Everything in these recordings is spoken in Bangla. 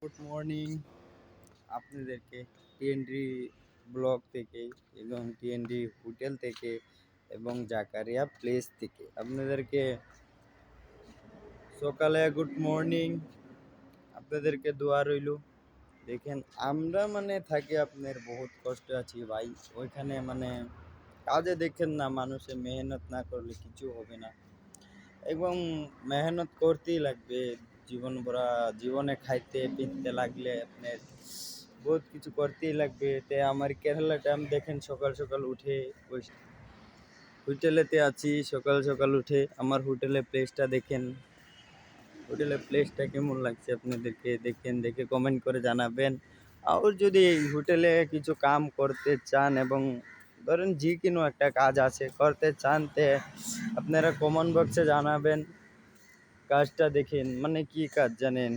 গুড মর্নিং আপনাদেরকে টিএনডি ব্লগ থেকে এবং টিএনডি হোটেল থেকে এবং জাকারিয়া প্লেস থেকে আপনাদেরকে সকালে গুড মর্নিং আপনাদেরকে দোয়া রইল। দেখেন আমরা থাকি আপনার বহুত কষ্ট আছি ভাই, ওইখানে কাজে দেখেন না, মানুষে মেহনত না করলে কিছু হবে না এবং মেহনত করতেই লাগবে। জীবনে খাইতে পিনতে লাগলে আপনার বহুত কিছু করতেই লাগবে। আমার কেরালা টাইম দেখেন, সকাল সকাল উঠে ওই হোটেলেতে আছি। সকাল সকাল উঠে আমার হোটেলের প্লেসটা দেখেন, হোটেলের প্লেসটা কেমন লাগছে আপনাদেরকে দেখেন, দেখে কমেন্ট করে জানাবেন। আর যদি এই হোটেলে কিছু কাম করতে চান এবং ধরেন যে কোনো একটা কাজ আছে করতে চান, তে আপনারা কমেন্ট বক্সে জানাবেন। কাজটা দেখেন, কি কাজ জানেন,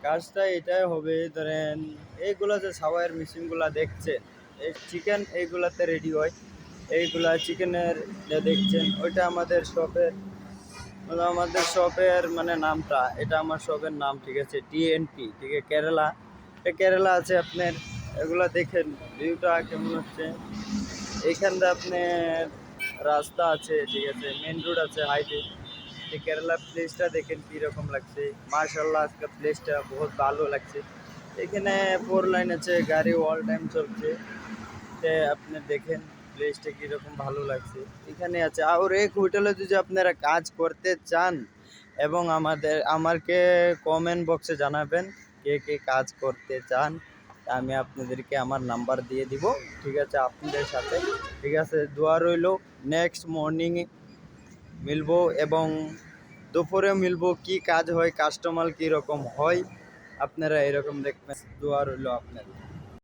কাজটা এটাই হবে। ধরেন এইগুলা যে সাওয়ার মেশিনগুলা দেখছেন, এই চিকেন এইগুলাতে রেডি হয়, এইগুলা চিকেনের যে দেখছেন ওইটা আমাদের শপের নামটা, এটা আমার শপের নাম, ঠিক আছে, টিএনপি, ঠিক আছে, কেরালা আছে আপনার। এগুলা দেখেন ভিউটা কেমন হচ্ছে। এইখানটা আপনার রাস্তা আছে, ঠিক আছে, মেন রোড আছে, হাইওয়ে। কেরালা প্লেসটা দেখেন কীরকম লাগছে। মার্শাল্লাহ, আজকে প্লেসটা বহুত ভালো লাগছে। এখানে 4 লাইন আছে, গাড়ি অল টাইম চলছে। আপনি দেখেন প্লেসটা কীরকম ভালো লাগছে। এখানে আছে আর এক হোটেলে যদি আপনারা কাজ করতে চান এবং আমাকে কমেন্ট বক্সে জানাবেন কে কে কাজ করতে চান। আমি আপনাদেরকে আমার নাম্বার দিয়ে দিব, ঠিক আছে, আপনাদের সাথে, ঠিক আছে। দোয়া রইল, নেক্সট মর্নিংয়ে মিলবো এবং দুপুরে মিলবো। কি কাজ হয়, কাস্টমার কীরকম হয়, আপনারা এরকম দেখবেন। দোয়া রইল আপনাদের।